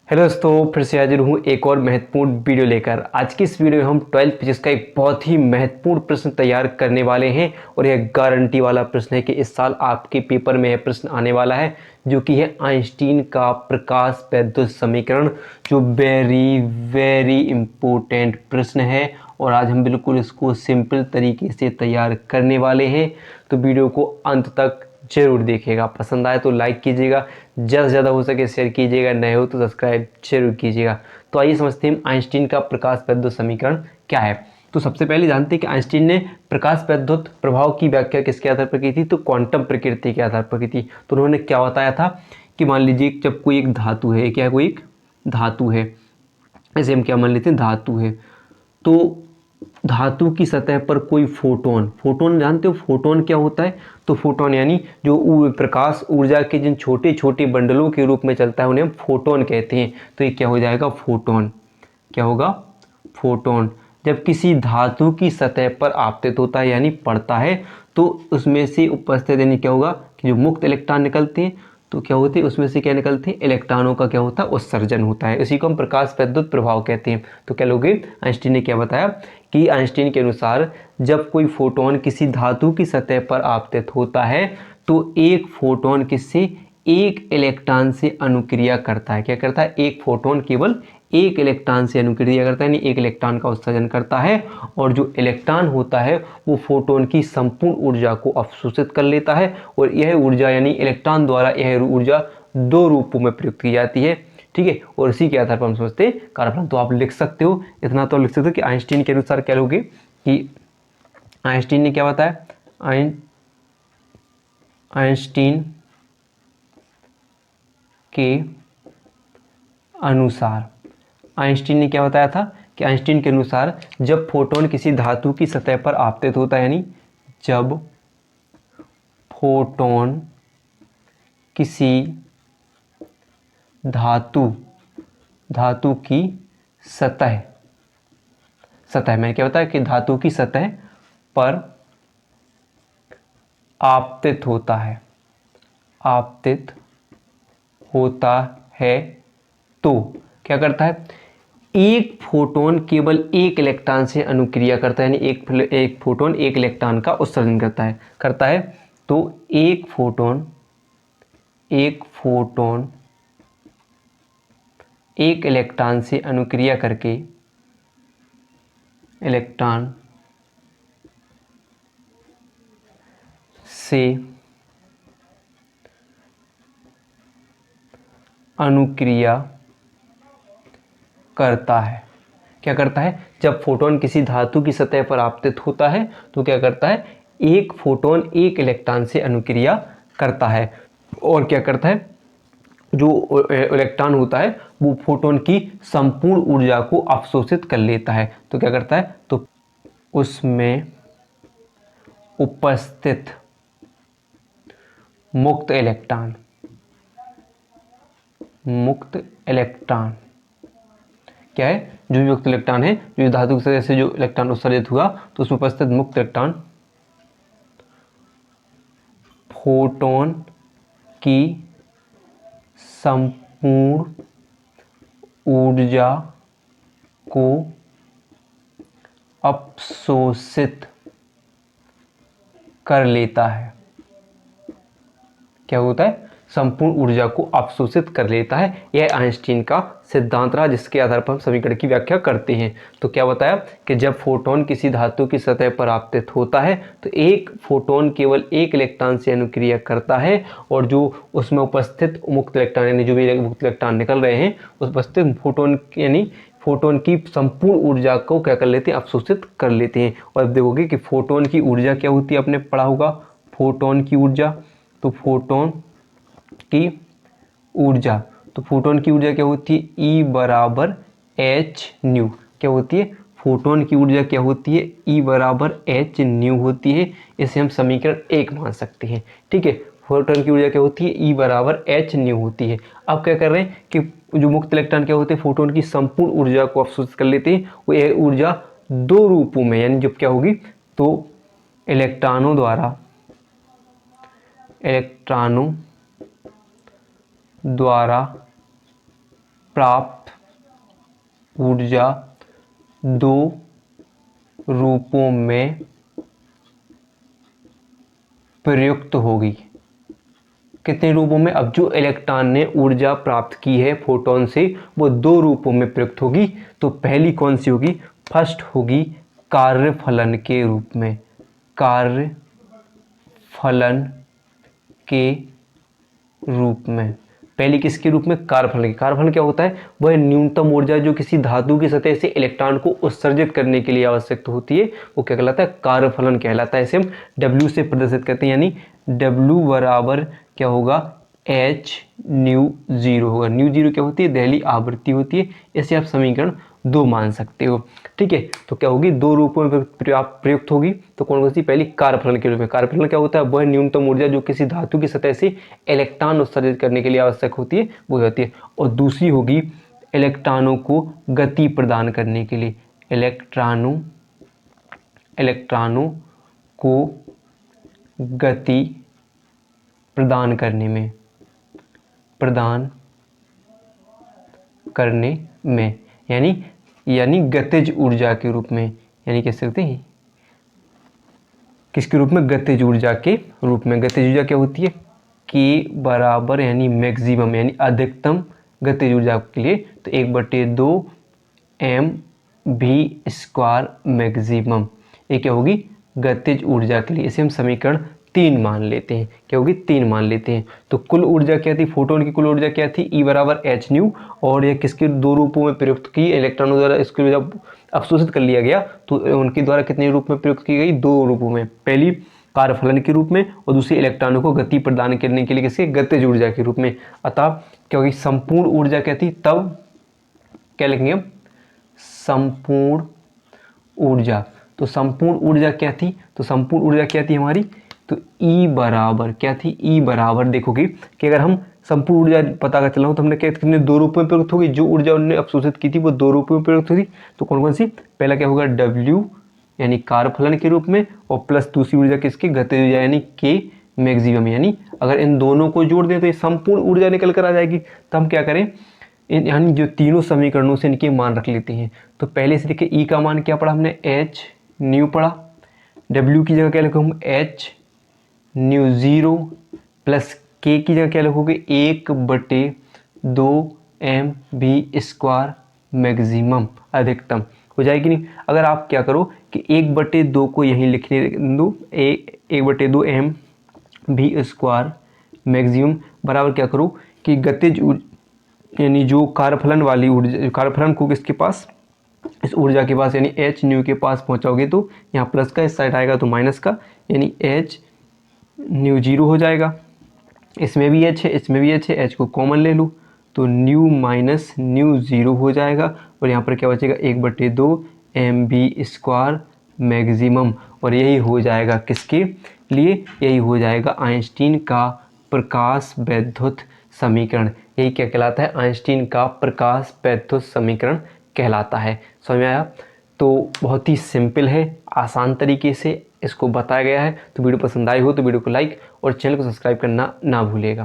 Hello दोस्तों, फिर से हाजिर हूँ एक और महत्वपूर्ण वीडियो लेकर। आज की इस वीडियो में हम 12th फिजिक्स का एक बहुत ही महत्वपूर्ण प्रश्न तैयार करने वाले हैं और यह गारंटी वाला प्रश्न है कि इस साल आपके पेपर में यह प्रश्न आने वाला है, जो कि है आइंस्टीन का प्रकाश वैद्युत समीकरण, जो वेरी वेरी इम्पोर्टेंट प्रश्न है। और आज हम बिल्कुल इसको सिंपल तरीके से तैयार करने वाले हैं, तो वीडियो को अंत तक जरूर देखिएगा। पसंद आए तो लाइक कीजिएगा, ज़्यादा से ज़्यादा हो सके शेयर कीजिएगा, नए हो तो सब्सक्राइब जरूर कीजिएगा। तो आइए समझते हैं आइंस्टीन का प्रकाश वैद्युत समीकरण क्या है। तो सबसे पहले जानते हैं कि आइंस्टीन ने प्रकाश वैद्युत प्रभाव की व्याख्या किसके आधार पर की थी, तो क्वांटम प्रकृति के आधार पर की थी। तो उन्होंने क्या बताया था कि मान लीजिए जब कोई एक धातु है, क्या कोई एक धातु है, ऐसे हम क्या मान लेते हैं, धातु है, तो धातु की सतह पर कोई फोटोन, फोटोन जानते हो फोटोन क्या होता है, तो फोटोन यानी जो प्रकाश ऊर्जा के जिन छोटे छोटे बंडलों के रूप में चलता है उन्हें हम फोटोन कहते हैं। तो ये क्या हो जाएगा, फोटोन। क्या होगा, फोटोन। जब किसी धातु की सतह पर आपतित होता है यानी पड़ता है, तो उसमें से उपस्थित यानी क्या होगा कि जो मुक्त इलेक्ट्रॉन निकलते हैं, तो क्या होते हैं उसमें से क्या निकलते हैं, इलेक्ट्रॉनों का क्या होता है, उत्सर्जन होता है। इसी को हम प्रकाश वैद्युत प्रभाव कहते हैं। तो क्या लोगे, आइंस्टीन ने क्या बताया कि आइंस्टीन के अनुसार जब कोई फोटोन किसी धातु की सतह पर आपतित होता है, तो एक फोटोन किससे, एक इलेक्ट्रॉन से अनुक्रिया करता है। क्या करता है, एक फोटोन केवल एक इलेक्ट्रॉन से अनुक्रिया करता है, यानी एक इलेक्ट्रॉन का उत्सर्जन करता है। और जो इलेक्ट्रॉन होता है वो फोटोन की संपूर्ण ऊर्जा को अवशोषित कर लेता है, और यह ऊर्जा यानी इलेक्ट्रॉन द्वारा यह ऊर्जा दो रूपों में प्रयुक्त की जाती है। ठीक है, और इसी के आधार पर हम सोचते हैं कार्यप्रणाली। तो आप लिख सकते हो, इतना तो लिख सकते हो कि आइंस्टीन के अनुसार क्या लोगे कि आइंस्टीन ने क्या बताया, आइंस्टीन के अनुसार, आइंस्टीन ने क्या बताया था कि आइंस्टीन के अनुसार जब फोटोन किसी धातु की सतह पर आपतित होता है, यानी जब फोटोन किसी धातु की सतह, मैंने क्या बताया कि धातु की सतह पर आपतित होता है, तो क्या करता है, एक फोटोन केवल एक इलेक्ट्रॉन से अनुक्रिया करता है, यानी एक फोटोन एक इलेक्ट्रॉन का उत्सर्जन करता है। तो एक फोटोन एक इलेक्ट्रॉन से अनुक्रिया करके इलेक्ट्रॉन से अनुक्रिया करता है। क्या करता है, जब फोटोन किसी धातु की सतह पर आपतित होता है तो क्या करता है, एक फोटोन एक इलेक्ट्रॉन से अनुक्रिया करता है, और क्या करता है, जो इलेक्ट्रॉन होता है वो फोटोन की संपूर्ण ऊर्जा को अवशोषित कर लेता है। तो क्या करता है, तो उसमें उपस्थित मुक्त इलेक्ट्रॉन क्या है, जो मुक्त इलेक्ट्रॉन है, जो धातु की सतह से जो इलेक्ट्रॉन उत्सर्जित हुआ, तो उसमें उपस्थित मुक्त इलेक्ट्रॉन फोटोन की संपूर्ण ऊर्जा को अवशोषित कर लेता है। क्या होता है, संपूर्ण ऊर्जा को अवशोषित कर लेता है। यह आइंस्टीन का सिद्धांत रहा, जिसके आधार पर हम समीकरण की व्याख्या करते हैं। तो क्या बताया कि जब फोटोन किसी धातु की सतह पर आपतित होता है, तो एक फोटोन केवल एक इलेक्ट्रॉन से अनुक्रिया करता है, और जो उसमें उपस्थित मुक्त इलेक्ट्रॉन यानी जो भी मुक्त इलेक्ट्रॉन निकल रहे हैं, उस उपस्थित फोटोन यानी फोटोन की संपूर्ण ऊर्जा को क्या कर लेते हैं, अवशोषित कर लेते हैं। और अब देखोगे कि फोटोन की ऊर्जा क्या होती है, आपने पढ़ा होगा फोटोन की ऊर्जा। तो फोटोन की ऊर्जा, तो फोटोन की ऊर्जा क्या होती है, E बराबर एच न्यू। क्या होती है, फोटोन की ऊर्जा क्या होती है, E बराबर एच न्यू होती है। इसे हम समीकरण 1 मान सकते हैं। ठीक है, फोटोन की ऊर्जा क्या होती है, E बराबर एच न्यू होती है। अब क्या कर रहे हैं कि जो मुक्त इलेक्ट्रॉन क्या होते हैं, फोटोन की संपूर्ण ऊर्जा को अवशोषित कर लेते हैं। वो यह ऊर्जा दो रूपों में, यानी जब क्या होगी, तो इलेक्ट्रॉनों द्वारा प्राप्त ऊर्जा दो रूपों में प्रयुक्त होगी। कितने रूपों में? अब जो इलेक्ट्रॉन ने ऊर्जा प्राप्त की है फोटोन से वो दो रूपों में प्रयुक्त होगी। तो पहली कौन सी होगी? फर्स्ट होगी कार्यफलन के रूप में। कार्यफलन के रूप में। पहली किसके रूप में? कार्यफलन की। कार्यफलन क्या होता है? वह न्यूनतम ऊर्जा जो किसी धातु की सतह से इलेक्ट्रॉन को उत्सर्जित करने के लिए आवश्यक होती है वो क्या कहलाता है? कार्यफलन कहलाता है। इसे हम W से प्रदर्शित करते हैं, यानी W बराबर क्या होगा? H न्यू जीरो होगा। न्यू जीरो क्या होती है? दहली आवृत्ति होती है। इसे आप समीकरण 2 मान सकते हो। ठीक है, तो क्या होगी? दो रूपों में प्रयुक्त होगी। तो कौन सी? पहली कार्यफलन के रूप में। कार्यफलन क्या होता है? वह न्यूनतम ऊर्जा जो किसी धातु की सतह से इलेक्ट्रॉन उत्सर्जित करने के लिए आवश्यक होती है वो होती है। और दूसरी होगी इलेक्ट्रॉनों को गति प्रदान करने के लिए। इलेक्ट्रॉनों को गति प्रदान करने में यानी गतिज ऊर्जा के रूप में। यानी कह सकते हैं किसके रूप में? गतिज ऊर्जा के रूप में। गतिज ऊर्जा क्या होती है? K बराबर यानी मैक्सिमम यानी अधिकतम गतिज ऊर्जा के लिए तो 1/2 mv² मैक्सिमम। ये क्या होगी? गतिज ऊर्जा के लिए। इसे हम समीकरण 3 मान लेते हैं। क्या होगी? 3 मान लेते हैं। तो कुल ऊर्जा क्या थी? फोटोन की कुल ऊर्जा क्या थी? E बराबर H न्यू। और यह किसके दो रूपों में प्रयुक्त की? इलेक्ट्रॉनों द्वारा इसको जब अवशोषित कर लिया गया तो उनके द्वारा कितने रूप में प्रयुक्त की गई? 2 रूपों में। पहली कार्यफलन के रूप में और दूसरी इलेक्ट्रॉनों को गति प्रदान करने के लिए किसके? गतिज ऊर्जा के रूप में। अतः क्या होगी? संपूर्ण ऊर्जा क्या थी? तब क्या लिखेंगे हम? संपूर्ण ऊर्जा। तो संपूर्ण ऊर्जा क्या थी? तो संपूर्ण ऊर्जा क्या थी हमारी? तो E बराबर क्या थी? E बराबर देखोगे कि अगर हम संपूर्ण ऊर्जा पता कर चला हो तो हमने क्या कितने? 2 रूपों में प्रयुक्त होगी। जो ऊर्जा उन्होंने अवशोषित की थी वो 2 रूपों में प्रयुक्त होगी। तो कौन कौन सी? पहला क्या होगा? W यानी कार्यफलन के रूप में और प्लस दूसरी ऊर्जा किसकी? गतिज ऊर्जा यानी K मैक्सिमम। यानी अगर इन दोनों को जोड़ दें तो ये संपूर्ण ऊर्जा निकल कर आ जाएगी। तो हम क्या करें? यानी जो तीनों समीकरणों से इनके मान रख लेते हैं। तो पहले से देखिए E का मान क्या पढ़ा हमने? H न्यू पढ़ा। W की जगह क्या लिखो हम? H mu zero plus K की जगह क्या लिखोगे? 1/2 mv² मैक्सिमम अधिकतम हो जाएगी। नहीं अगर आप क्या करो कि 1/2 को यहीं लिखने दो। 1/2 mv² मैक्सिमम बराबर क्या करो कि गतिज यानी जो कार्यफलन वाली ऊर्जा, कार्यफलन को किसके पास? इस ऊर्जा के पास यानी H न्यू के पास पहुंचाओगे तो यहाँ प्लस का इस साइड आएगा तो माइनस का, यानी H न्यू जीरो हो जाएगा। इसमें भी H है, इसमें भी H है, H को कॉमन ले लूँ तो न्यू माइनस न्यू जीरो हो जाएगा। और यहाँ पर क्या बचेगा? 1/2 mv² मैक्सिमम। और यही हो जाएगा किसके लिए? यही हो जाएगा आइंस्टीन का प्रकाश वैद्युत समीकरण। यही क्या कहलाता है? आइंस्टीन का प्रकाश वैद्युत समीकरण कहलाता है। समझ में आया? तो बहुत ही सिंपल है, आसान तरीके से इसको बताया गया है। तो वीडियो पसंद आई हो तो वीडियो को लाइक और चैनल को सब्सक्राइब करना ना भूलिएगा।